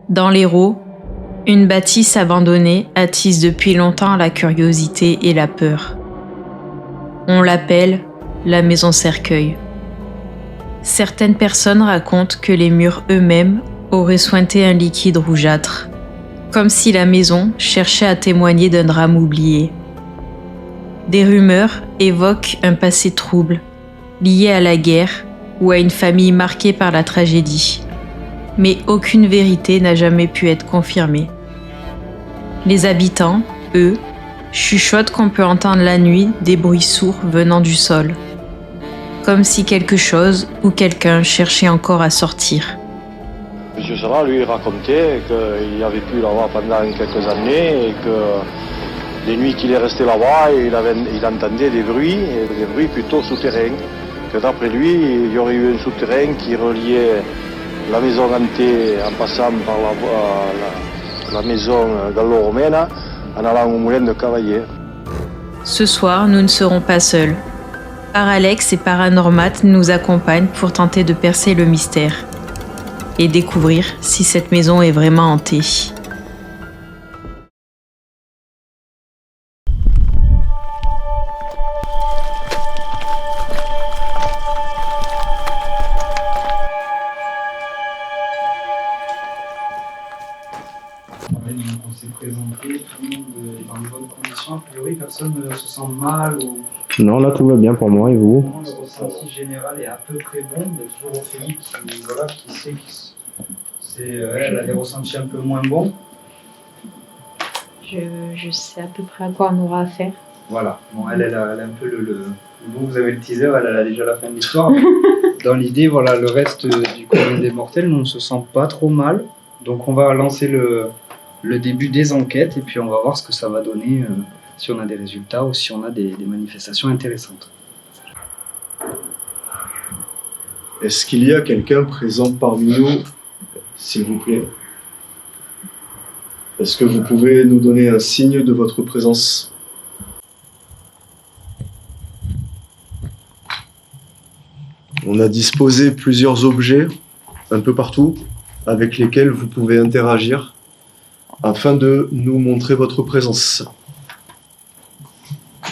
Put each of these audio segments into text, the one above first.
Dans l'Hérault, une bâtisse abandonnée attise depuis longtemps la curiosité et la peur. On l'appelle la maison cercueil. Certaines personnes racontent que les murs eux-mêmes auraient suinté un liquide rougeâtre, comme si la maison cherchait à témoigner d'un drame oublié. Des rumeurs évoquent un passé trouble, lié à la guerre ou à une famille marquée par la tragédie. Mais aucune vérité n'a jamais pu être confirmée. Les habitants, eux, chuchotent qu'on peut entendre la nuit des bruits sourds venant du sol, comme si quelque chose ou quelqu'un cherchait encore à sortir. M. Serra, lui, racontait qu'il a vécu là-bas pendant quelques années et que les nuits qu'il est resté là-bas, il entendait des bruits plutôt souterrains. Que d'après lui, il y aurait eu un souterrain qui reliait la maison hantée en passant par la maison gallo-romaine en allant au moulin de Cavaillé. Ce soir, nous ne serons pas seuls. Paralex et Paranormat nous accompagnent pour tenter de percer le mystère et découvrir si cette maison est vraiment hantée. On s'est présenté, tout le monde est dans de bonnes conditions. A priori, personne ne se sent mal ou. Non, là tout va bien pour moi et vous? Le ressenti général est à peu près bon. Il y a toujours Ophélie qui sait elle a des ressentis un peu moins bons. Je sais à peu près à quoi on aura affaire. Voilà. Bon, elle a un peu vous avez le teaser, elle a déjà la fin de l'histoire. Dans l'idée, voilà, le reste du commun des mortels, on ne se sent pas trop mal. Donc on va lancer le début des enquêtes et puis on va voir ce que ça va donner, si on a des résultats ou si on a des manifestations intéressantes. Est-ce qu'il y a quelqu'un présent parmi nous, s'il vous plaît? Est-ce que vous pouvez nous donner un signe de votre présence? On a disposé plusieurs objets un peu partout avec lesquels vous pouvez interagir afin de nous montrer votre présence.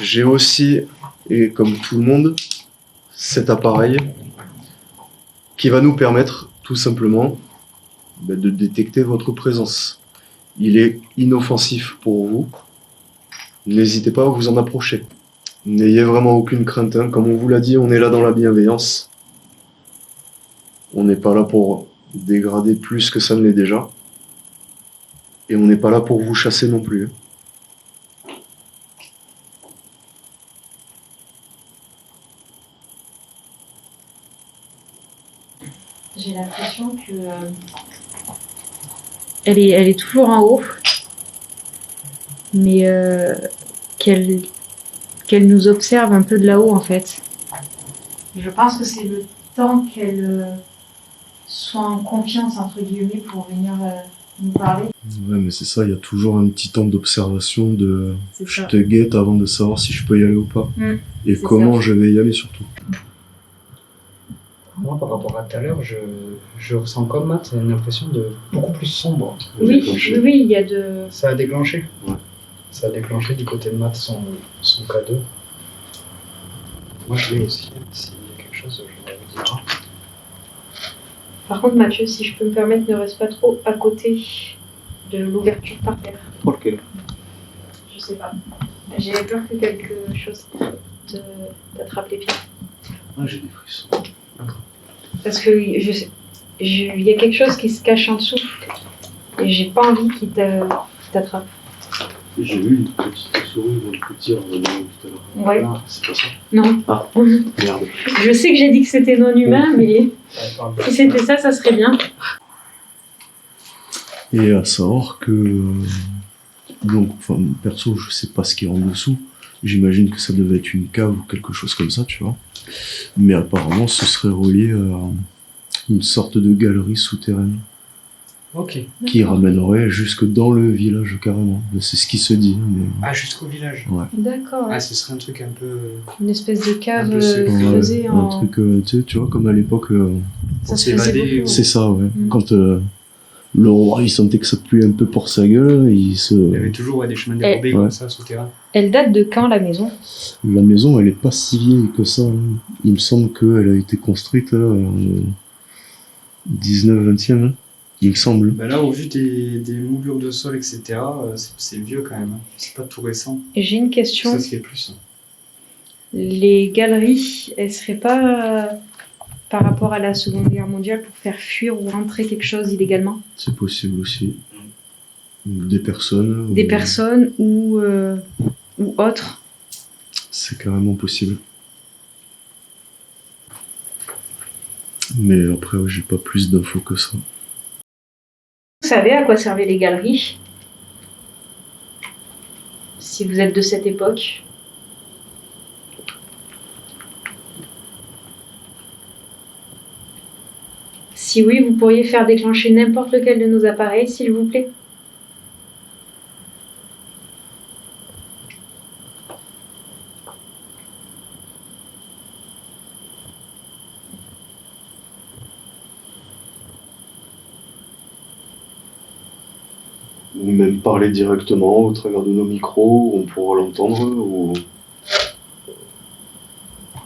J'ai aussi, et comme tout le monde, cet appareil qui va nous permettre tout simplement de détecter votre présence. Il est inoffensif pour vous. N'hésitez pas à vous en approcher. N'ayez vraiment aucune crainte, hein. Comme on vous l'a dit, on est là dans la bienveillance. On n'est pas là pour dégrader plus que ça ne l'est déjà. Et on n'est pas là pour vous chasser non plus. J'ai l'impression que elle est toujours en haut, mais qu'elle nous observe un peu de là-haut en fait. Je pense que c'est le temps qu'elle soit en confiance entre guillemets pour venir nous parler. Ouais, mais c'est ça, il y a toujours un petit temps d'observation je te guette avant de savoir si je peux y aller ou pas. Et comment je vais y aller surtout. Moi, par rapport à tout à l'heure, je ressens comme Matt une impression de beaucoup plus sombre. Oui, il y a de... Ça a déclenché. Ouais. Ça a déclenché du côté de Matt son K2. Moi, je l'ai aussi. S'il y a quelque chose, je vais vous dire. Par contre, Mathieu, si je peux me permettre, ne reste pas trop à côté de l'ouverture par terre. Ok. Je sais pas. J'ai peur que quelque chose t'attrape les pieds. Ah, j'ai des frissons. Parce que il y a quelque chose qui se cache en dessous. Et j'ai pas envie qu'il t'attrape. J'ai vu une petite souris ou un petit revenant tout à l'heure. Ouais. Ah, c'est pas ça? Non. Ah, merde. Je sais que j'ai dit que c'était non humain, mais si c'était ça, ça serait bien. Et à savoir que... Donc, enfin, perso, je sais pas ce qu'il y a en dessous. J'imagine que ça devait être une cave ou quelque chose comme ça, tu vois. Mais apparemment, ce serait relié à une sorte de galerie souterraine. Ok. Qui ramènerait jusque dans le village carrément. C'est ce qui se dit. Mais... Ah, jusqu'au village. Ouais. D'accord. Ah, ce serait un truc un peu... Une espèce de cave creusée en... Un truc, tu vois, comme à l'époque... Ça se faisait beaucoup. C'est ça, ouais. Quand Le roi, il sentait que ça puait un peu pour sa gueule. Il y avait toujours des chemins dérobés comme ça, souterrains. Elle date de quand, la maison? La maison, elle est pas si vieille que ça. Hein. Il me semble qu'elle a été construite en 19-20e. Hein. Il me semble. Bah là, au vu des moulures de sol, etc., c'est vieux quand même. Hein. C'est pas tout récent. J'ai une question. Ça se fait plus. Hein. Les galeries, elles seraient pas par rapport à la Seconde Guerre mondiale pour faire fuir ou rentrer quelque chose illégalement? C'est possible aussi. Des personnes. Des personnes ou autres? C'est carrément possible. Mais après, j'ai pas plus d'infos que ça. Vous savez à quoi servaient les galeries? Si vous êtes de cette époque. Si oui, vous pourriez faire déclencher n'importe lequel de nos appareils, s'il vous plaît. Ou même parler directement au travers de nos micros, où on pourra l'entendre, ou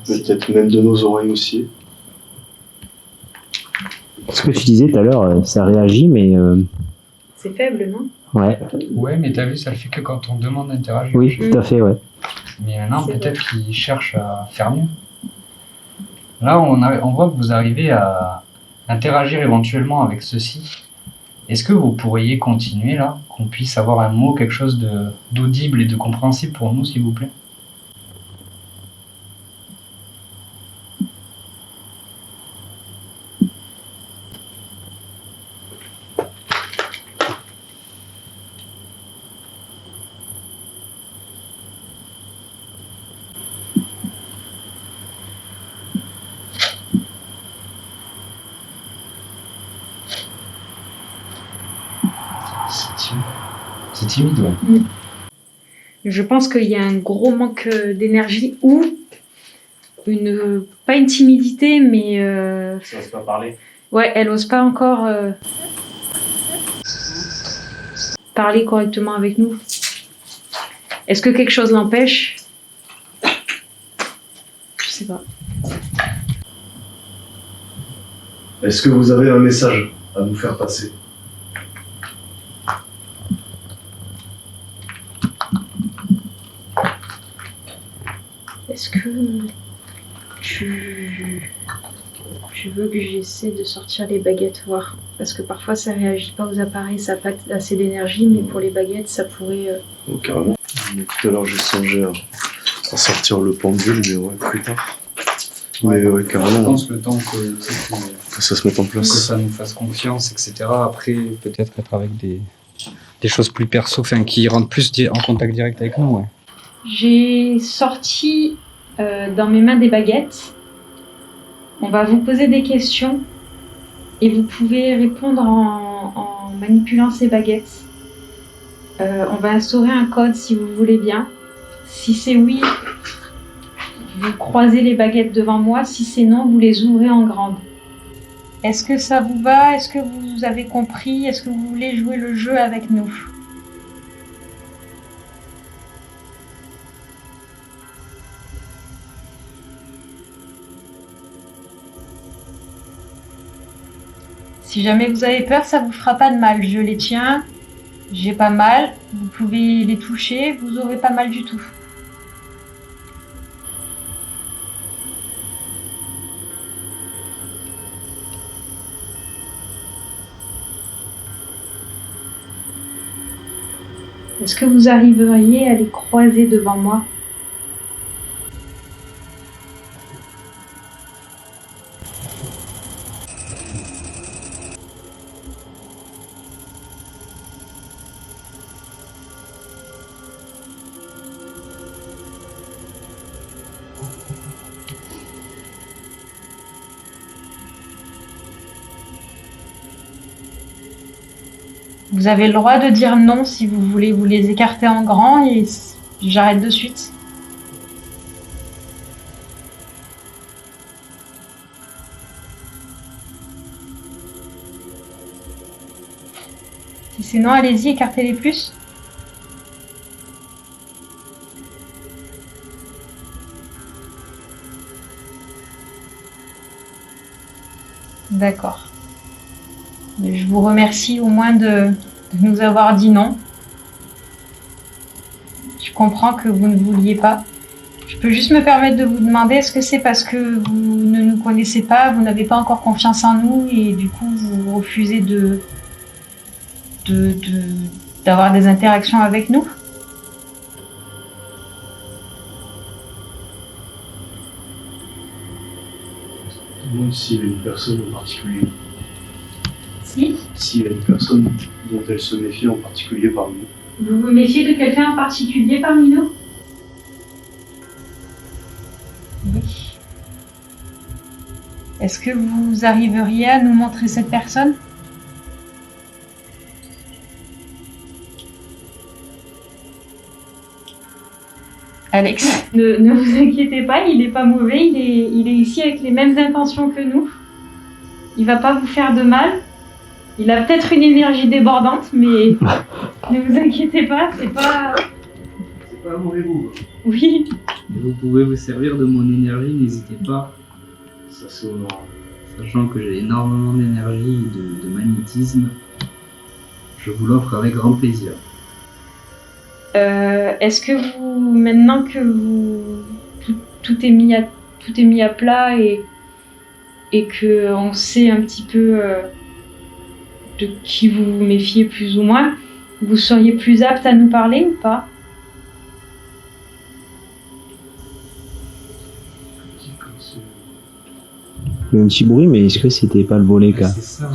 peut-être même de nos oreilles aussi. Ce que tu disais tout à l'heure, ça réagit, mais C'est faible, non? ouais, Ouais, mais t'as vu, ça le fait que quand on demande d'interagir. oui, tout à fait, ouais. Mais maintenant, C'est peut-être qu'ils cherchent à faire mieux. Là, on voit que vous arrivez à interagir éventuellement avec ceci. Est-ce que vous pourriez continuer là, qu'on puisse avoir un mot, quelque chose d'audible et de compréhensible pour nous, s'il vous plaît? C'est timide, ouais. Je pense qu'il y a un gros manque d'énergie ou pas une timidité, mais Ça ne se pas parler. ouais, elle ose pas encore parler correctement avec nous. Est-ce que quelque chose l'empêche? Je sais pas. Est-ce que vous avez un message à nous faire passer? Est-ce que tu veux que j'essaie de sortir les baguettes, voir? Parce que parfois ça réagit pas aux appareils, ça n'a pas assez d'énergie, mais pour les baguettes ça pourrait... Oh, carrément. Mais tout à l'heure, j'ai songé à sortir le pendule, mais ouais, plus tard. Mais ouais, Je carrément, pense le temps que que ça se mette en place. ça nous fasse confiance, etc. Après, peut-être être avec des choses plus perso, enfin, qui rentrent plus en contact direct avec nous, ouais. J'ai sorti dans mes mains des baguettes. On va vous poser des questions et vous pouvez répondre en manipulant ces baguettes. On va instaurer un code si vous voulez bien. Si c'est oui, vous croisez les baguettes devant moi. Si c'est non, vous les ouvrez en grande. Est-ce que ça vous va? Est-ce que vous avez compris? Est-ce que vous voulez jouer le jeu avec nous? Si jamais vous avez peur, ça vous fera pas de mal. Je les tiens, j'ai pas mal. Vous pouvez les toucher, vous aurez pas mal du tout. Est-ce que vous arriveriez à les croiser devant moi? Vous avez le droit de dire non si vous voulez vous les écarter en grand et j'arrête de suite. Si c'est non, allez-y, écartez les plus. D'accord. Je vous remercie au moins de nous avoir dit non. Je comprends que vous ne vouliez pas. Je peux juste me permettre de vous demander, est-ce que c'est parce que vous ne nous connaissez pas, vous n'avez pas encore confiance en nous et du coup vous refusez d'avoir des interactions avec nous? Je me demande s'il y a une personne en particulier. Si. S'il y a une personne dont elle se méfie en particulier parmi nous. Vous vous méfiez de quelqu'un en particulier parmi nous? Oui. Est-ce que vous arriveriez à nous montrer cette personne? Alex, ne vous inquiétez pas, il n'est pas mauvais, il est ici avec les mêmes intentions que nous. Il va pas vous faire de mal. Il a peut-être une énergie débordante, mais ne vous inquiétez pas, c'est pas... C'est pas un mauvais goût. Oui. Vous pouvez vous servir de mon énergie, n'hésitez pas. Ça, c'est honorable. Sachant que j'ai énormément d'énergie et de magnétisme, je vous l'offre avec grand plaisir. Est-ce que vous, maintenant que tout est mis à plat et que on sait un petit peu de qui vous vous méfiez plus ou moins, vous seriez plus apte à nous parler ou pas? Il y a un petit bruit, mais est-ce que c'était pas le volet, quoi? C'est ça.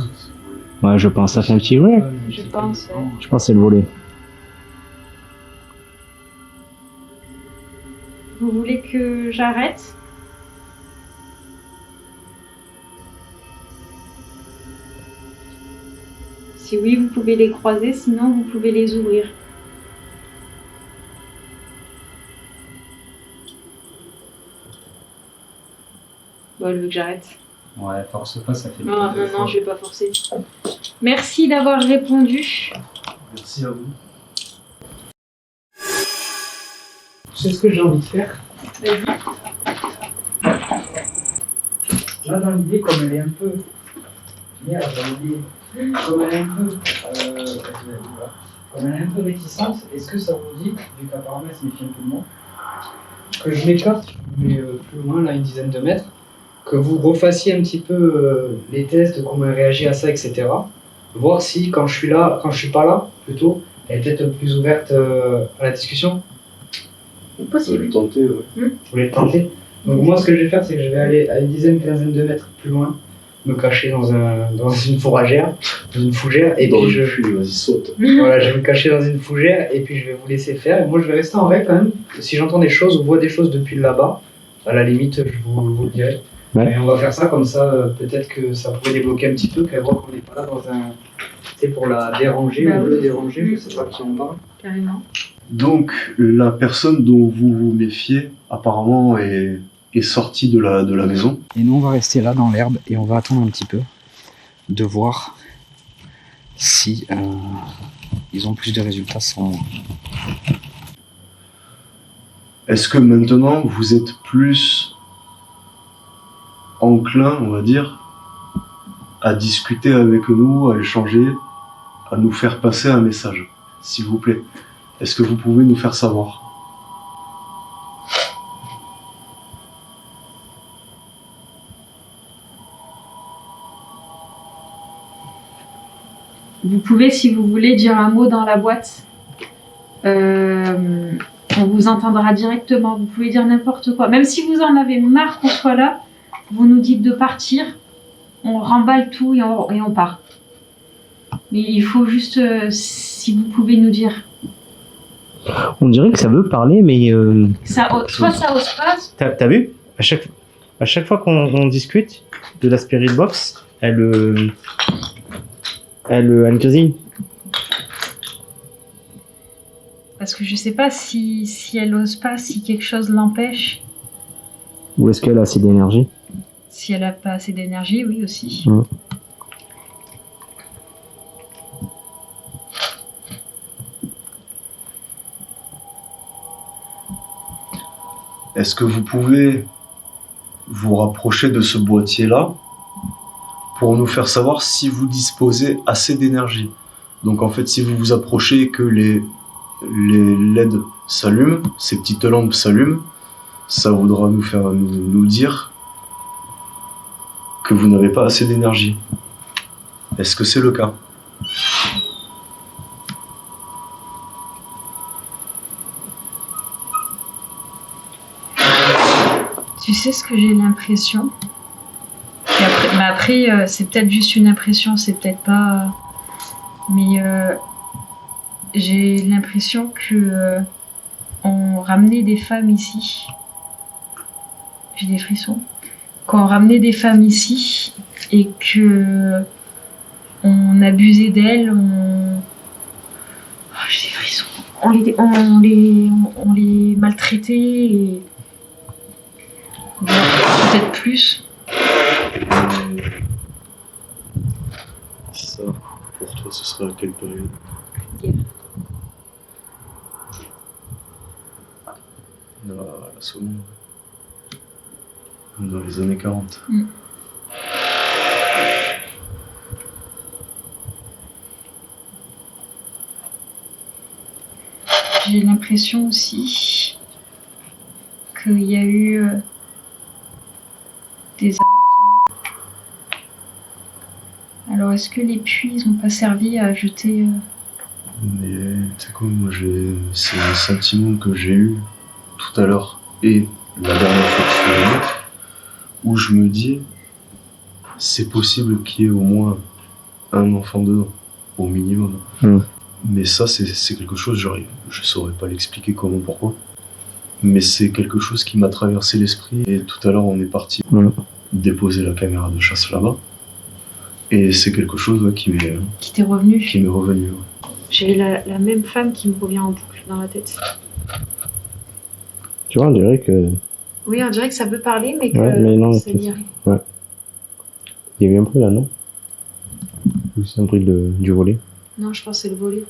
Ouais, je pense. Ça fait un petit bruit. Je pense. Je pense que c'est le volet. Vous voulez que j'arrête? Si oui, vous pouvez les croiser, sinon vous pouvez les ouvrir. Bon, elle veut que j'arrête. Ouais, force pas, ça fait Non, je vais pas forcer. Merci d'avoir répondu. Merci à vous. C'est ce que j'ai envie de faire. Vas-y. Là, dans l'idée, comme elle est un peu... Merde, dans l'idée... Comme elle est un peu... Comme elle est un peu réticente, est-ce que ça vous dit, vu qu'apparemment elle se méfie un peu de moi, que je m'écarte, mais plus loin, là, une dizaine de mètres, que vous refassiez un petit peu les tests, comment elle réagit à ça, etc. Voir si, quand je suis pas là, plutôt, elle est peut-être plus ouverte à la discussion. Possible. Le tenter, ouais. Vous voulez le tenter? Donc moi, ce que je vais faire, c'est que je vais aller à une dizaine, quinzaine de mètres plus loin, me cacher dans une fourragère, dans une fougère, et puis vas-y, saute. voilà, je vais me cacher dans une fougère, et puis je vais vous laisser faire. Et moi, je vais rester en règle quand même. Si j'entends des choses ou vois des choses depuis là-bas, à la limite, je vous le dirai. Ouais. Et on va faire ça comme ça, peut-être que ça pourrait débloquer un petit peu, qu'elle voit qu'on n'est pas là dans un... C'est pour la déranger, Bah ou oui. le déranger, je sais pas qui en parle. Carrément. Donc, la personne dont vous vous méfiez, apparemment, est sortie de la maison. Et nous, on va rester là dans l'herbe et on va attendre un petit peu de voir si ils ont plus de résultats sans moi. Est-ce que maintenant, vous êtes plus enclin, on va dire, à discuter avec nous, à échanger, à nous faire passer un message, s'il vous plaît? Est-ce que vous pouvez nous faire savoir? Vous pouvez, si vous voulez, dire un mot dans la boîte. On vous entendra directement. Vous pouvez dire n'importe quoi. Même si vous en avez marre qu'on soit là, vous nous dites de partir. On remballe tout et on part. Mais il faut juste, si vous pouvez nous dire. On dirait que ça veut parler, mais... Soit ça ose pas. T'as vu? À chaque fois qu'on discute de la Spirit Box, elle grésille. Parce que je sais pas si elle ose pas, si quelque chose l'empêche. Ou est-ce qu'elle a assez d'énergie? Si elle a pas assez d'énergie, oui aussi. est-ce que vous pouvez vous rapprocher de ce boîtier-là pour nous faire savoir si vous disposez assez d'énergie? Donc en fait, si vous vous approchez et que les LED s'allument, ces petites lampes s'allument, ça voudra nous dire que vous n'avez pas assez d'énergie. Est-ce que c'est le cas? Tu sais ce que j'ai l'impression? Et après, c'est peut-être juste une impression, c'est peut-être pas... Mais j'ai l'impression que on ramenait des femmes ici. J'ai des frissons. Qu'on ramenait des femmes ici et que on abusait d'elles, j'ai des frissons. On les maltraitait et peut-être plus. Ça, pour toi, ce serait à quelle période? La seconde. Dans les années 40. J'ai l'impression aussi qu'il y a eu des avortements. Alors est-ce que les puits n'ont pas servi à jeter... Mais tu sais quoi, moi c'est un sentiment que j'ai eu tout à l'heure et la dernière fois que je suis venu, où je me dis, c'est possible qu'il y ait au moins un enfant dedans, au minimum. Mais ça, c'est quelque chose, je saurais pas l'expliquer comment, pourquoi. Mais c'est quelque chose qui m'a traversé l'esprit. Et tout à l'heure, on est parti déposer la caméra de chasse là-bas. Et c'est quelque chose qui t'est revenu. Qui m'est revenu. Ouais. J'ai la même femme qui me revient en boucle dans la tête. Tu vois, on dirait que... Oui, on dirait que ça peut parler, mais que mais non, ça dit rien. Ouais. Il y a eu un bruit là, non? Ou c'est un bruit du volet? Non, je pense que c'est le volet.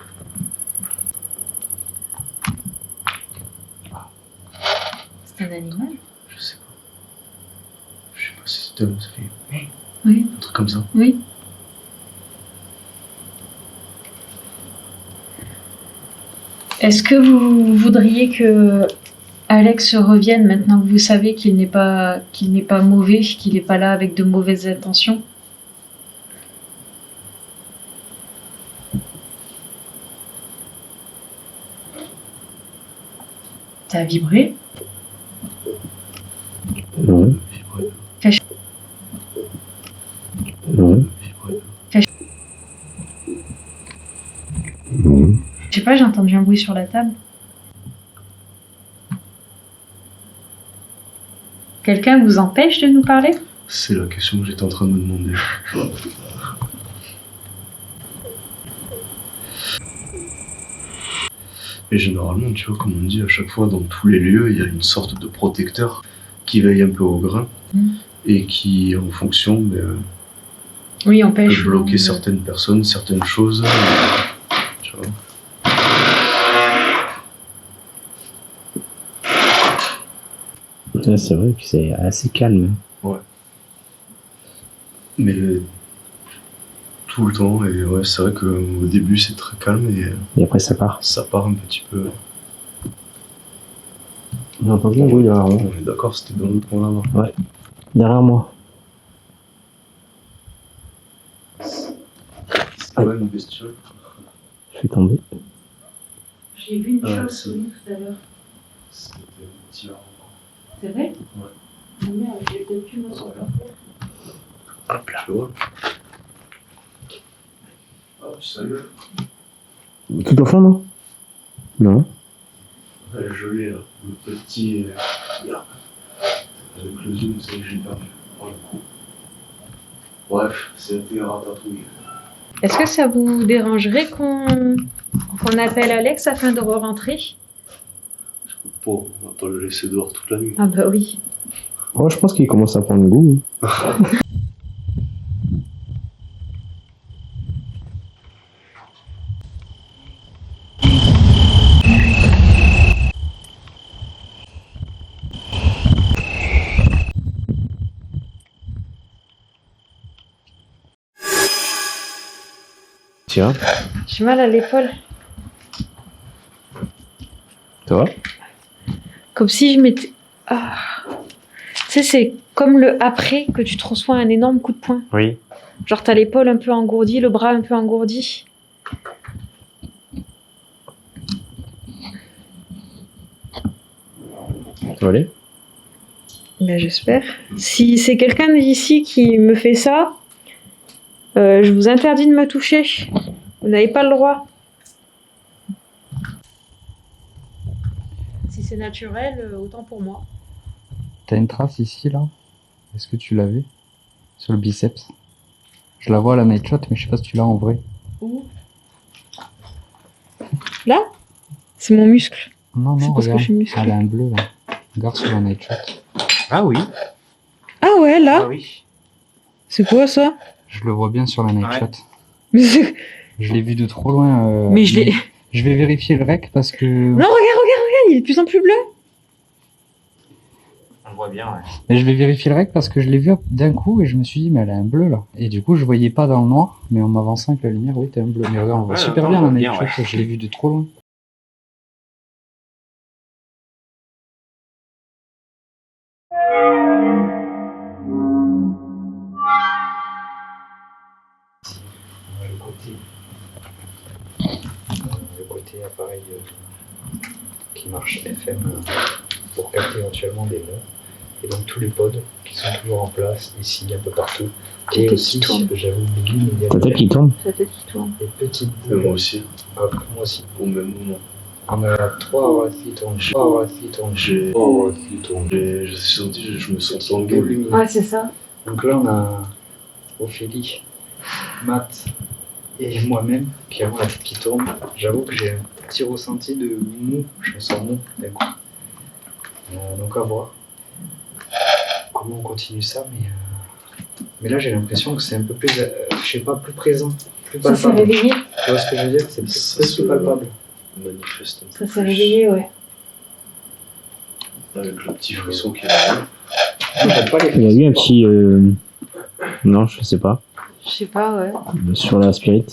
C'est un animal? Je sais pas. Je sais pas si c'était... Ça fait... Oui. Un truc comme ça. Oui. Est-ce que vous voudriez que Alex revienne maintenant que vous savez qu'il n'est pas mauvais, qu'il n'est pas là avec de mauvaises intentions? Ça a vibré? Non. Cache. Non. Cache. Je sais pas, j'ai entendu un bruit sur la table. Quelqu'un vous empêche de nous parler? C'est la question que j'étais en train de me demander. Et généralement, tu vois, comme on dit à chaque fois, dans tous les lieux, il y a une sorte de protecteur qui veille un peu au grain et qui, en fonction, oui, empêche, peut bloquer certaines personnes, certaines choses. Tu vois. Ouais, c'est vrai que c'est assez calme. Ouais. Mais tout le temps, et ouais, c'est vrai qu'au début c'est très calme et après ça part. Ça part un petit peu. On a entendu un bruit derrière moi. On est d'accord, c'était dans le coin là-bas. Ouais. Derrière moi. C'est quand même une bestiole. Je suis tombé. J'ai vu une chose tout à l'heure. C'était un petit arbre. C'est vrai? Ouais. Merde, j'ai peut-être pu me sortir. Hop là. Tu vois? Hop, salut. Tout au fond, non? Non. Ouais, joli là. Le petit. Là. Avec le zoom, c'est que j'ai perdu. Pour le coup. Bref, c'était ratatouille. Est-ce que ça vous dérangerait qu'on appelle Alex afin de re-rentrer? Bon, on va pas le laisser dehors toute la nuit. Ah bah oui. Oh, je pense qu'il commence à prendre goût. Tu vois? J'ai mal à l'épaule. Ça va? Comme si je m'étais... Ah. Tu sais, c'est comme le après que tu te reçois un énorme coup de poing. Oui. Genre t'as l'épaule un peu engourdie, le bras un peu engourdi. Ça va aller? Ben, j'espère. Si c'est quelqu'un d'ici qui me fait ça, je vous interdis de me toucher. Vous n'avez pas le droit. Si c'est naturel, autant pour moi. T'as une trace ici, là? Est-ce que tu l'avais? Sur le biceps? Je la vois à la night shot, mais je sais pas si tu l'as en vrai. Où? Là? C'est mon muscle. Non, C'est non, parce que regarde. je suis musclée. Elle a un bleu, là. Regarde sur la night shot. Ah oui. Ah ouais, là? oui. C'est quoi ça? Je le vois bien sur la night Ouais. shot. Mais, c'est- Je l'ai vu de trop loin. mais je l'ai... Je vais vérifier le rec parce que... Non, regarde, il est de plus en plus bleu. On le voit bien, ouais. Mais je vais vérifier le rec parce que je l'ai vu d'un coup et je me suis dit, mais elle a un bleu, là. Et du coup, je voyais pas dans le noir, mais en m'avançant avec la lumière, oui, t'as un bleu. Mais regarde, on voit Ouais, super non, bien on la voit night bien, shot. Je l'ai vu de trop loin. Le côté appareil qui marche FM pour capter éventuellement des mots. Et donc tous les pods qui sont toujours en place ici, un peu partout. Et aussi, j'avais oublié, mais il y a Ta tête qui tourne. Sa tête qui tourne. des petites Et moi boules. aussi, Hop, moi aussi. au même moment. On a 3 horas qui tournent. 3 horas qui tournent. J'ai senti, je me sens tangué. lumineux. Ouais, c'est ça. Donc là, on a Ophélie, Matt et moi-même qui avons la tête qui tourne. J'avoue que j'ai un petit ressenti de mou. Je me sens mou d'un coup. Donc à voir comment on continue ça. Mais là, j'ai l'impression que c'est un peu plus, je sais pas, plus présent, plus Ça s'est palpable. réveillé. Tu vois ce que je veux dire? C'est Ça plus se palpable. manifeste un peu Ça s'est plus. réveillé, ouais. Avec le petit frisson qui est là. Moi, j'aime pas les Il y a eu un petit. Non, je sais pas. Je sais pas, ouais. Sur la spirit.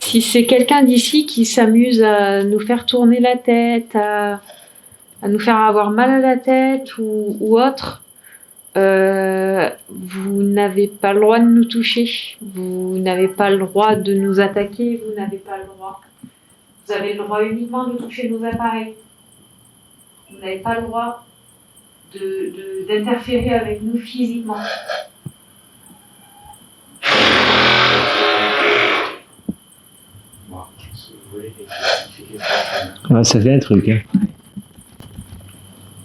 Si c'est quelqu'un d'ici qui s'amuse à nous faire tourner la tête, à nous faire avoir mal à la tête ou autre, vous n'avez pas le droit de nous toucher. Vous n'avez pas le droit de nous attaquer. Vous n'avez pas le droit. Vous avez le droit uniquement de toucher nos appareils. Vous n'avez pas le droit d'interférer avec nous physiquement. Ouais, ça fait un truc. Hein.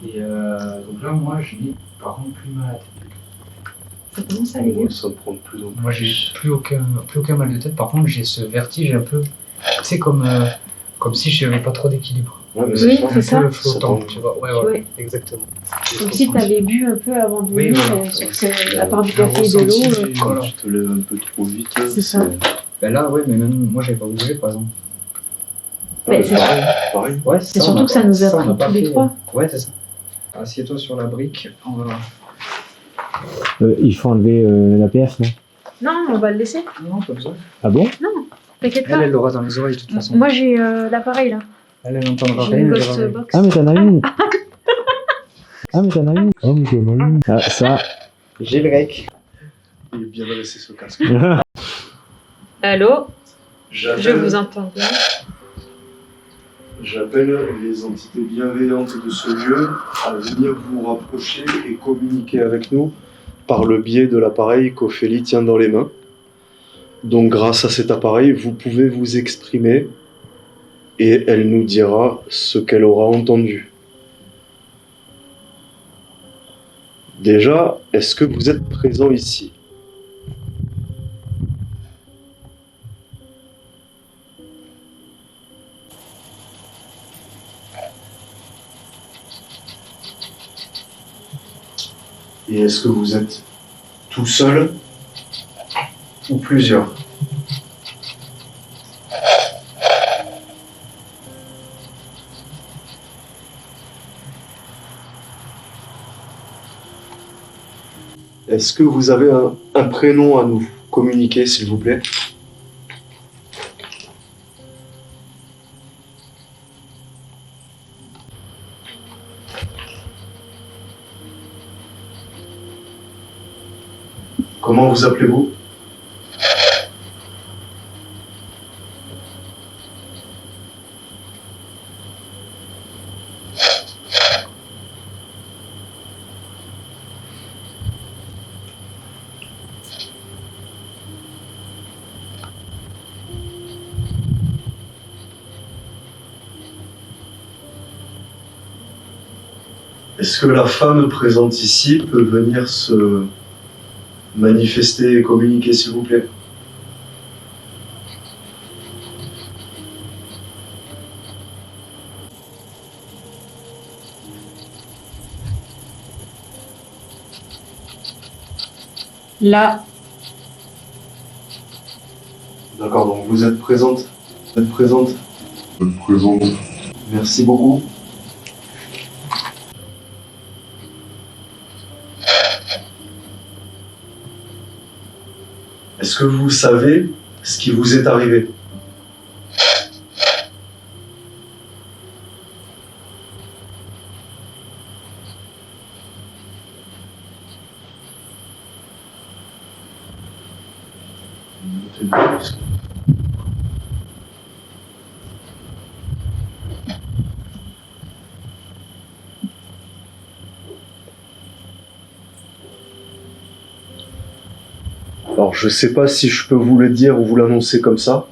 Et donc là, moi, je n'ai par contre plus mal à la tête. Ça commence à aller mieux. Ça me prend de plus en plus. Moi, j'ai plus aucun mal de tête. Par contre, j'ai ce vertige un peu. C'est comme si je n'avais pas trop d'équilibre. Ouais, mais Oui, c'est ça. c'est ça. Un peu le flottant, Ça tu vois. Ouais, Ouais. exactement. Comme si tu avais bu un peu avant de Oui, venir, voilà. sauf que, à part du Un café et de ressenti, l'eau. c'est- Quand Voilà. tu te lèves un peu trop vite, C'est ça. Ben là, ouais, mais même moi, j'avais pas bougé, par exemple. Ouais, c'est pareil, pareil. Ouais, C'est surtout que ça nous a on pris n'a pas tous les fait. trois. Ouais, c'est ça. Assieds-toi sur la brique. On va... Il faut enlever l'APF, non? Non, on va le laisser. Non, pas besoin. Ah bon? T'inquiète Elle pas. l'aura dans les oreilles, de toute façon. Moi, j'ai l'appareil là. Elle n'entendra J'ai rien. une elle Ghost aura- Box. Ah, mais t'en as une! Ah, mais t'en as une! Ah, mais t'en as une! Ah, ça! J'ai le rec. Il est bien dressé ce casque. Allô? Je J'appelle vous entends bien. j'appelle les entités bienveillantes de ce lieu à venir vous rapprocher et communiquer avec nous par le biais de l'appareil qu'Ophélie tient dans les mains. Donc grâce à cet appareil, vous pouvez vous exprimer et elle nous dira ce qu'elle aura entendu. Déjà, est-ce que vous êtes présent ici ? Et est-ce que vous êtes tout seul ou plusieurs ? Est-ce que vous avez un prénom à nous communiquer, s'il vous plaît? Comment vous appelez-vous? Est-ce que la femme présente ici peut venir se manifester et communiquer, s'il vous plaît? Là, D'accord, donc vous êtes présente. Vous êtes présente. Vous êtes présente. Merci beaucoup. Est-ce que vous savez ce qui vous est arrivé? Alors, je sais pas si je peux vous le dire ou vous l'annoncer comme ça.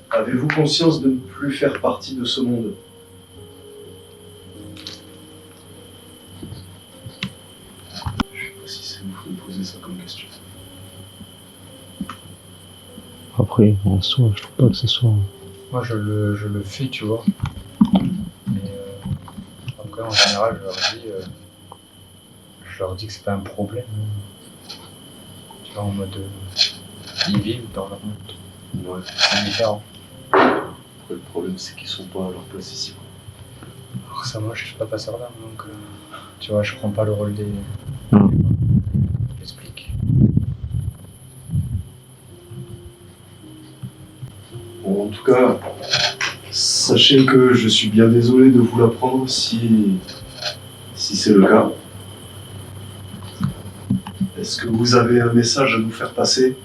Avez-vous conscience de ne plus faire partie de ce monde? Je sais pas si c'est vous qui me posez ça comme question. Après, en soi, je trouve pas que ce soit. Moi, je le fais, tu vois. Mais après, en général, je leur dis que c'est pas un problème. Tu vois, en mode, ils vivent dans leur monde. Ouais. C'est différent. Après, le problème, c'est qu'ils sont pas à leur place ici. Alors ça, moi, je suis pas passeur d'âme, donc tu vois, je prends pas le rôle des. J'explique. Bon, en tout cas, sachez que je suis bien désolé de vous l'apprendre si c'est le cas. Est-ce que vous avez un message à nous faire passer?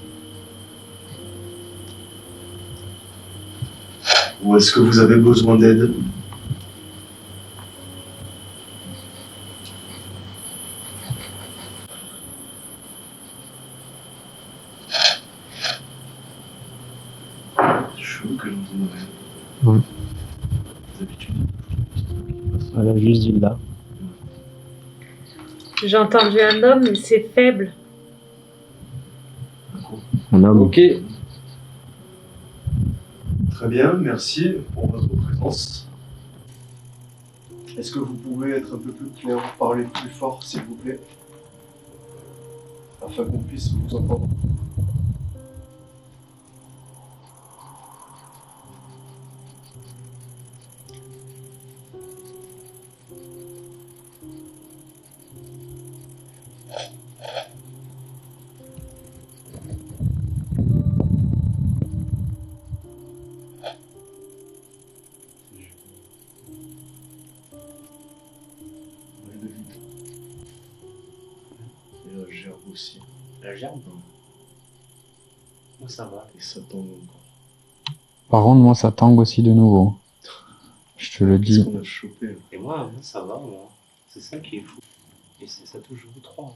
Ou est-ce que vous avez besoin d'aide? Je veux que j'entende rien. Ouais. D'habitude. Elle a juste dit là. j'ai entendu un homme, mais c'est faible. On a Ok. Très bien, merci pour votre présence. Est-ce que vous pouvez être un peu plus clair, parler plus fort, s'il vous plaît, afin qu'on puisse vous entendre? Et la gerbe aussi. La gerbe, moi ça va. Et ça tombe encore. Par contre, moi, ça tangue aussi de nouveau. Je te le Qu'est-ce dis. qu'on a chopé là? Et moi ça va, moi. C'est ça qui est fou. Et ça touche vous trois.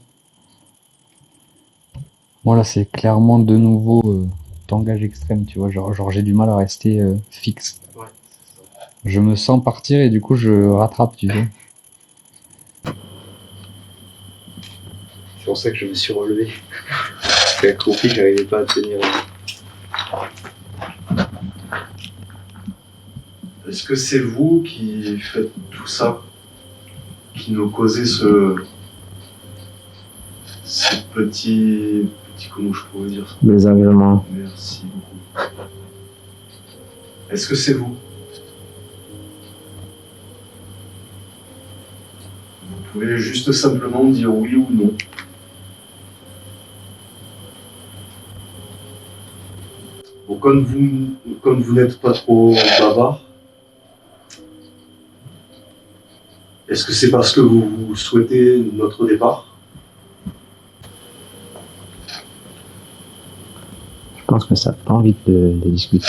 Moi, là, c'est clairement de nouveau tangage extrême, tu vois. Genre j'ai du mal à rester fixe. Ouais, c'est ça. Je me sens partir et du coup, je rattrape, tu sais. C'est pour ça que je me suis relevé. J'étais accroupi, j'arrivais pas à tenir. Est-ce que c'est vous qui faites tout ça, qui nous causez ce petit, comment je pourrais dire ça? Désagrément. Merci beaucoup. Est-ce que c'est vous? Vous pouvez juste simplement dire oui ou non. Bon, comme vous n'êtes pas trop bavard, est-ce que c'est parce que vous souhaitez notre départ? Je pense que ça n'a pas envie de discuter.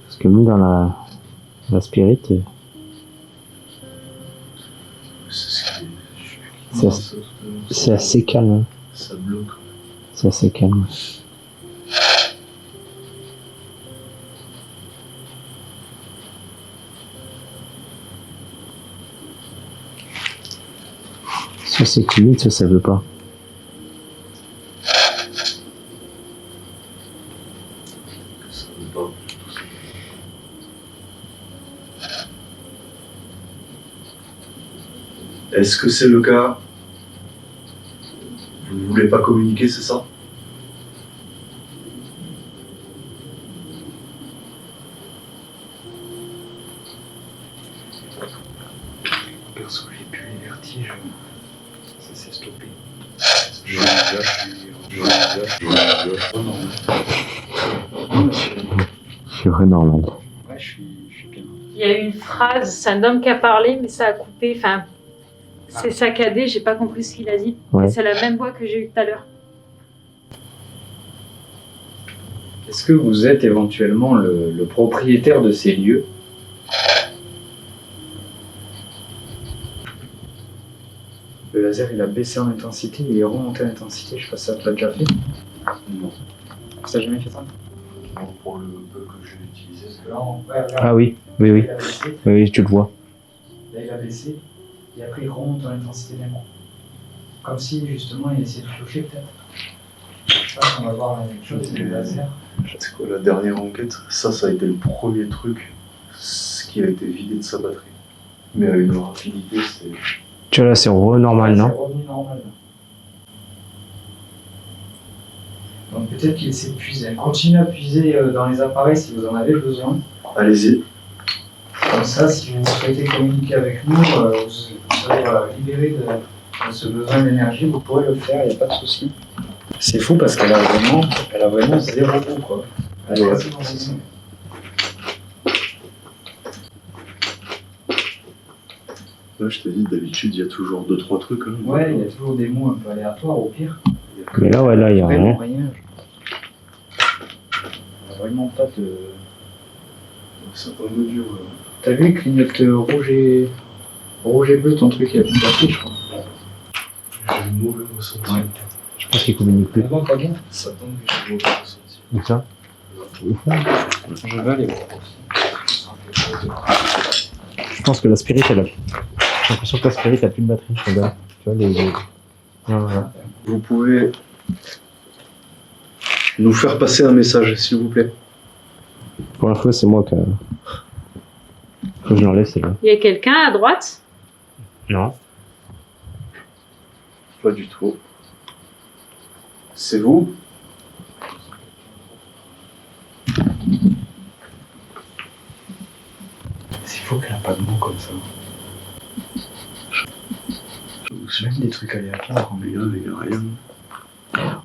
Parce que nous, dans la spirit, c'est assez calme. Hein. Ça bloque. C'est assez calme. Soit c'est timide, soit ça veut pas. Ça veut pas. Est-ce que c'est le cas? Vous ne voulez pas communiquer, c'est ça? Perso, j'ai plus les vertiges. Ça s'est stoppé. Je suis renormal. Ouais, je suis bien. Il y a eu une phrase, c'est un homme qui a parlé, mais ça a coupé. Enfin, c'est saccadé, j'ai pas compris ce qu'il a dit. Ouais. Et c'est la même voix que j'ai eue tout à l'heure. Est-ce que vous êtes éventuellement le propriétaire de ces lieux? Le laser, il a baissé en intensité, il est remonté en intensité. Je sais pas si ça te l'a déjà fait. Non. Ça t'a jamais fait ça? Non, pour le peu que j'ai utilisé, c'est Ah oui, oui, oui. Il a baissé, Oui, tu le vois. là il a baissé, et après il remonte en intensité d'un coup. Comme si justement il essayait de clocher peut-être. Je pense qu'on va voir la même chose avec le laser. C'est quoi la dernière enquête? Ça a été le premier truc, ce qui a été vidé de sa batterie. Mais à une rapidité, c'est... Tu vois là, c'est normal, C'est non? revenu normal. Donc peut-être qu'il essaie de puiser. Continuez à puiser dans les appareils si vous en avez besoin. Allez-y. Comme ça, si vous souhaitez communiquer avec nous, vous serez libéré de ce besoin d'énergie, vous pourrez le faire, il n'y a pas de souci. C'est fou parce qu'elle a vraiment zéro goût, quoi. Elle est Ouais, quasiment zéro. Là, je t'ai dit, d'habitude, il y a toujours 2-3 trucs. Hein. Ouais, il y a toujours des mots un peu aléatoires au pire. Mais là, ouais, là, il y a Vraiment rien. rien. Il n'y a vraiment pas de... C'est un peu dur. T'as vu, il clignote rouge et bleu, ton truc, il a plus de batterie, je crois. J'ai une mauvaise ressenti. Ouais. Je pense qu'il communique plus. C'est bon, pas bien. Ça tombe que j'ai une mauvaise ressenti. Donc ça? Je vais aller voir. Je pense que la spirit, elle a... J'ai l'impression que la spirit a plus de batterie. Regarde. Tu vois, Voilà. Vous pouvez nous faire passer un message, s'il vous plaît. Pour l'info, c'est moi qui... Faut que je l'enlève, c'est là. Il y a quelqu'un à droite? Non. Pas du tout. C'est vous? C'est faux qu'elle n'a pas de mots comme ça. Même des trucs aléatoires. Mais là, il n'y a rien.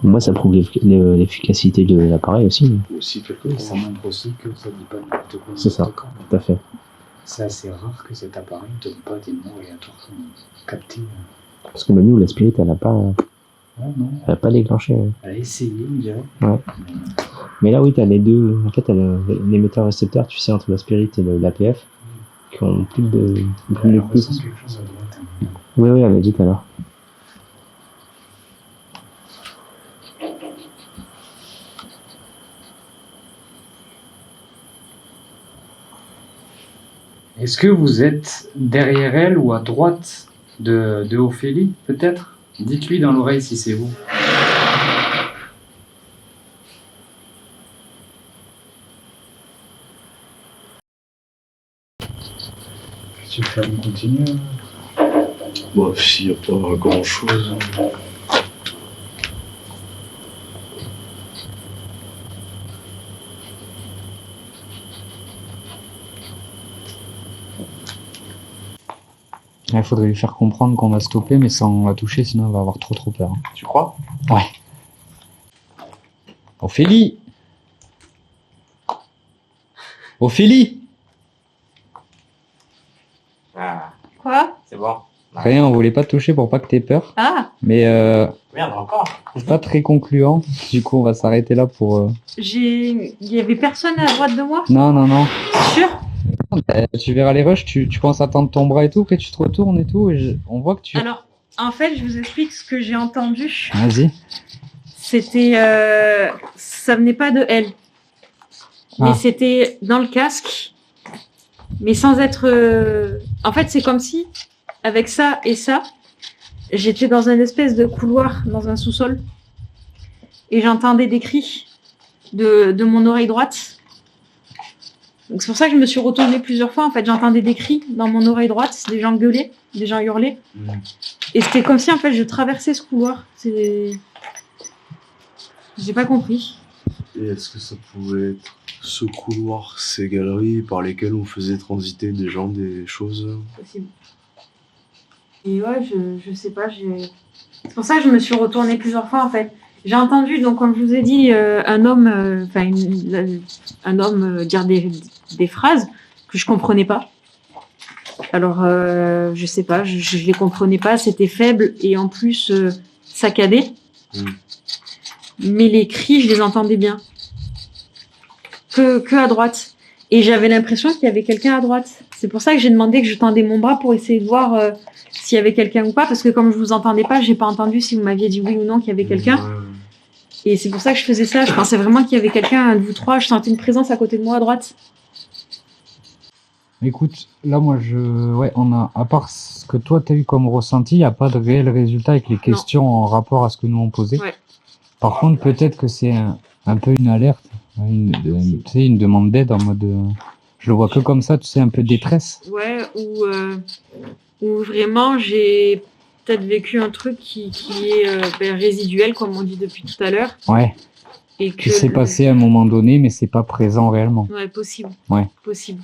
Moi, ça prouve l'efficacité de l'appareil aussi. Aussi, quelque Oui, chose. ça montre aussi que ça dit pas n'importe quoi. C'est ça. n'importe quand. Tout à fait. C'est assez rare que cet appareil ne donne pas des mots aléatoires captés. Parce que nous, la spirit, elle a pas déclenché. Elle a essayé, on dirait. Ouais. Mais là, oui, t'as les deux. En fait, t'as l'émetteur-récepteur, tu sais, entre la spirit et l'APF, qui ont plus de. Elle ressent quelque chose à droite. Hein. Oui, oui, elle m'a dit tout à l'heure. Est-ce que vous êtes derrière elle ou à droite de Ophélie, peut-être? Dites-lui dans l'oreille si c'est vous. Qu'est-ce que tu fais? On continue. Bon, s'il n'y a pas grand-chose... Il faudrait lui faire comprendre qu'on va stopper, mais sans la toucher, sinon elle va avoir trop peur. Hein. Tu crois? Ouais. Ophélie! Ophélie! Ah, Quoi? c'est bon. Rien, on voulait pas te toucher pour pas que t'aies peur. Ah, Mais Merde, encore. c'est pas très concluant. Du coup, on va s'arrêter là pour... il y avait personne à droite de moi? Non. Sûr? Tu verras les rushs, tu penses à tendre ton bras et tout, après tu te retournes et tout, et on voit que tu... Alors, en fait, je vous explique ce que j'ai entendu. Vas-y. C'était... ça venait pas de elle. Mais Ah. c'était dans le casque. Mais sans être... En fait, c'est comme si, avec ça et ça, j'étais dans une espèce de couloir, dans un sous-sol. Et j'entendais des cris de mon oreille droite. Donc c'est pour ça que je me suis retournée plusieurs fois. En fait, j'entendais des cris dans mon oreille droite, des gens gueuler, des gens hurler. Et c'était comme si, en fait, je traversais ce couloir. J'ai pas compris. Et est-ce que ça pouvait être ce couloir, ces galeries par lesquelles on faisait transiter des gens, des choses? Possible. Et ouais, je sais pas, c'est pour ça que je me suis retournée plusieurs fois, en fait. J'ai entendu, donc, comme je vous ai dit, un homme, dire des phrases que je comprenais pas. Alors, je sais pas, je les comprenais pas, c'était faible et en plus saccadé. Mais les cris, je les entendais bien. Que à droite. Et j'avais l'impression qu'il y avait quelqu'un à droite. C'est pour ça que j'ai demandé que je tendais mon bras pour essayer de voir s'il y avait quelqu'un ou pas, parce que comme je vous entendais pas, j'ai pas entendu si vous m'aviez dit oui ou non qu'il y avait quelqu'un. Et c'est pour ça que je faisais ça. Je pensais vraiment qu'il y avait quelqu'un, un de vous trois. Je sentais une présence à côté de moi à droite. Écoute, là moi on a, à part ce que toi t'as eu comme ressenti, il n'y a pas de réel résultat avec les questions en rapport à ce que nous on posait. Ouais. Par contre, peut-être que c'est un peu une alerte, tu sais, une demande d'aide en mode, je le vois que comme ça, tu sais, un peu détresse. Ouais, ou vraiment j'ai peut-être vécu un truc qui est résiduel, comme on dit depuis tout à l'heure. Ouais. Et Qui s'est passé à un moment donné, mais c'est pas présent réellement. Ouais, possible. Ouais. Possible.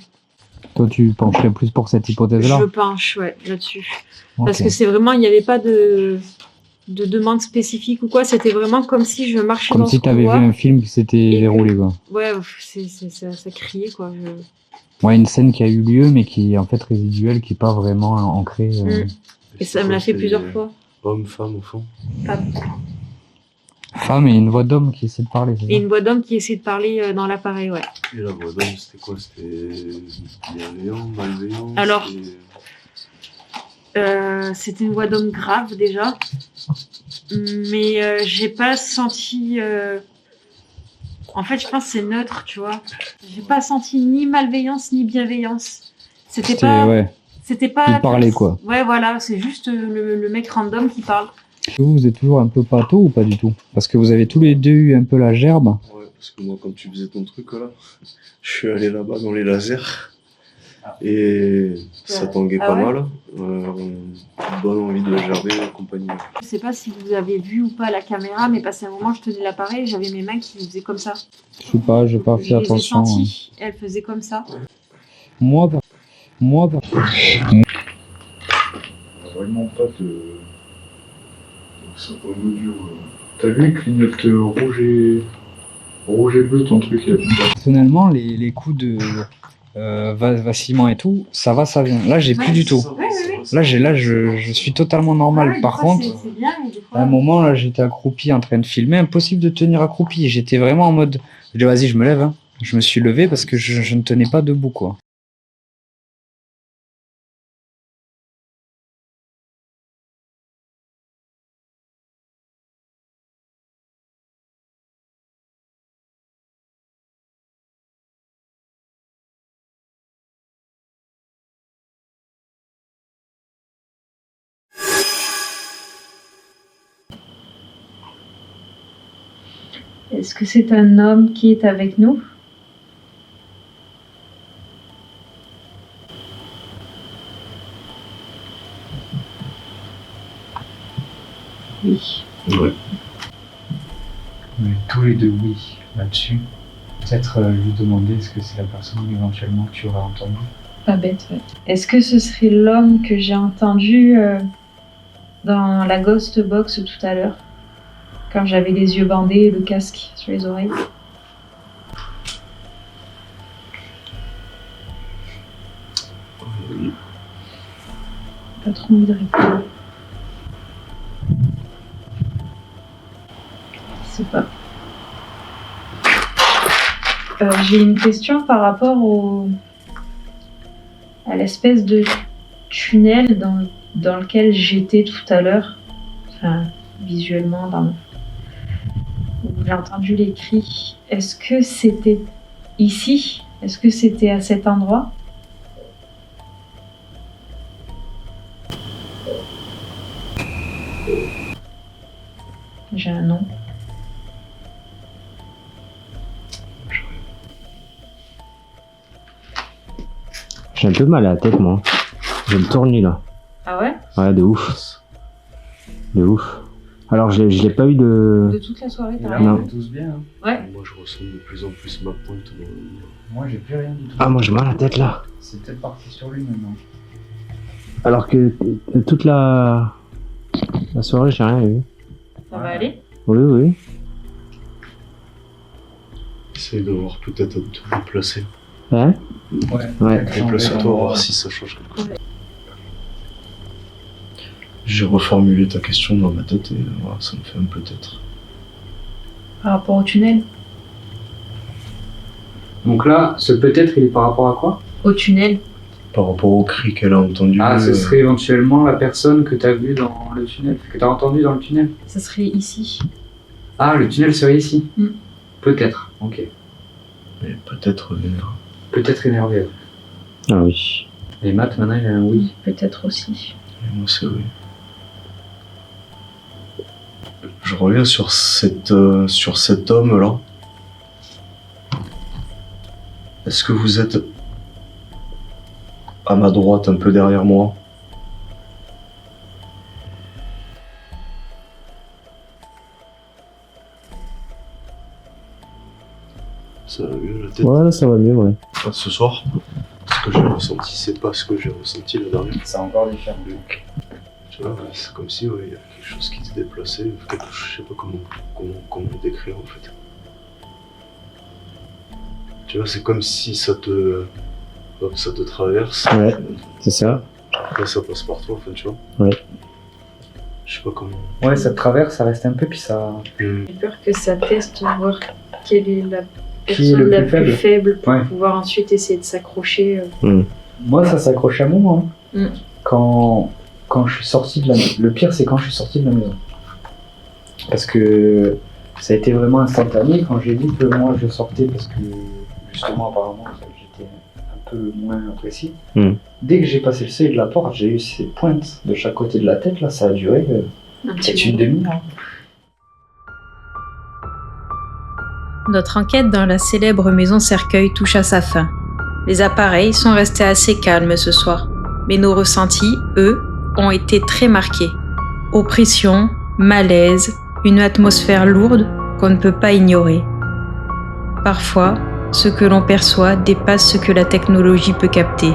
Toi, tu pencherais plus pour cette hypothèse-là? Je penche, ouais, là-dessus. Ok. Parce que c'est vraiment, il n'y avait pas de demande spécifique ou quoi. C'était vraiment comme si je marchais Comme dans si ce tu avais vu couloir. un film qui s'était déroulé, quoi. Ouais, ça criait, quoi. Ouais, une scène qui a eu lieu, mais qui est en fait résiduelle, qui est pas vraiment ancrée. Et ça me l'a fait plusieurs fois. Homme, femme, au fond. Femme et une voix d'homme qui essaie de parler. c'est Et ça une voix d'homme qui essaie de parler dans l'appareil, ouais. Et la voix d'homme, c'était quoi? C'était bienveillant, malveillant? Alors, c'était une voix d'homme grave déjà, mais j'ai pas senti. En fait, je pense que c'est neutre, tu vois. J'ai pas senti ni malveillance ni bienveillance. C'était pas. Ouais. C'était pas. Il parlait, quoi. Ouais, voilà, c'est juste le mec random qui parle. Vous êtes toujours un peu pâteau ou pas du tout? Parce que vous avez tous les deux eu un peu la gerbe. Ouais, parce que moi, quand tu faisais ton truc là, je suis allé là-bas dans les lasers. Et ça tanguait pas mal. Bonne envie de gerber et compagnie. Je sais pas si vous avez vu ou pas la caméra, mais passé un moment, je tenais l'appareil, j'avais mes mains qui faisaient comme ça. Je sais pas, j'ai pas fait Je les ai attention. senties, elles faisaient comme ça. Moi, Vraiment pas de. Ça va mesure. T'as vu, il clignote rouge et bleu ton truc. personnellement, les coups de vacillement et tout, ça va, ça vient. Là, j'ai plus du tout. Là, je suis totalement normal. Ouais, Par des fois, contre, c'est bien, mais des fois- à un moment, là, j'étais accroupi en train de filmer. Impossible de tenir accroupi. J'étais vraiment en mode, je dis, vas-y, je me lève. Hein. Je me suis levé parce que je ne tenais pas debout, quoi. Est-ce que c'est un homme qui est avec nous? Oui. Ouais. Mais tous les deux, oui, là-dessus. Peut-être lui demander est-ce que c'est la personne éventuellement que tu aurais entendue. Pas bête, ouais. Est-ce que ce serait l'homme que j'ai entendu dans la Ghost Box tout à l'heure, quand j'avais les yeux bandés et le casque sur les oreilles? Oui. Pas trop envie de répondre. Je sais pas. J'ai une question par rapport à l'espèce de tunnel dans lequel j'étais tout à l'heure. Enfin, visuellement, où j'ai entendu les cris. Est-ce que c'était ici? Est-ce que c'était à cet endroit? J'ai un nom. J'ai un peu mal à la tête, moi. J'ai le tournis, là. Ah ouais? Ouais, de ouf. De ouf. Alors, je l'ai pas eu De toute la soirée, Et t'as là, rien? on est tous bien. Hein. Ouais. Moi, je ressens de plus en plus ma pointe dans le... Moi, j'ai plus rien du tout. Ah, moi, j'ai mal à la tête, là. C'est peut-être parti sur lui maintenant. Alors que toute la soirée, j'ai rien eu. Ça va aller? Oui, oui. Essaye de voir peut-être de te déplacer. Hein? Ouais. Déplace-toi, voir si ça change quelque chose. J'ai reformulé ta question dans ma tête et voilà, ça me fait un peut-être. Par rapport au tunnel? Donc là, ce peut-être, il est par rapport à quoi? Au tunnel? Par rapport au cri qu'elle a entendu. Ah, ce serait éventuellement la personne que t'as vue dans le tunnel, que t'as entendue dans le tunnel. Ça serait ici. Ah, le tunnel serait ici. Mm. Peut-être, ok. Mais peut-être vénère. Peut-être énervé. Ah oui. Et Matt, maintenant, il a un oui. Peut-être aussi. Et moi, c'est oui. Je reviens sur cet homme-là. Est-ce que vous êtes à ma droite, un peu derrière moi? Ça va mieux la tête? Ouais, là, ça va mieux, ouais. Pas ce soir. Ce que j'ai ressenti, c'est pas ce que j'ai ressenti la dernière. C'est encore différent. Tu vois, c'est comme si il y avait quelque chose qui se déplaçait. Je sais pas comment le décrire en fait. Tu vois, c'est comme si ça te traverse. Ouais, c'est ça. Après, ça passe par toi, enfin, tu vois. Ouais. Je sais pas comment. Ouais, ça te traverse, ça reste un peu, puis ça... Hmm. J'ai peur que ça teste, voir quelle est la Qui est personne le la plus plus faible pour Ouais. pouvoir ensuite essayer de s'accrocher. Moi, ça s'accroche à moi. Hein. Mm. Quand je suis sorti de la maison. Le pire, c'est quand je suis sorti de la maison. Parce que ça a été vraiment instantané quand j'ai dit que moi, je sortais parce que, justement, apparemment, j'étais un peu moins précis. Mm. Dès que j'ai passé le seuil de la porte, j'ai eu ces pointes de chaque côté de la tête. Là, ça a duré Un peut-être petit une moment. demi-heure. Notre enquête dans la célèbre maison cercueil touche à sa fin. Les appareils sont restés assez calmes ce soir, mais nos ressentis, eux, ont été très marqués. Oppression, malaise, une atmosphère lourde qu'on ne peut pas ignorer. Parfois, ce que l'on perçoit dépasse ce que la technologie peut capter.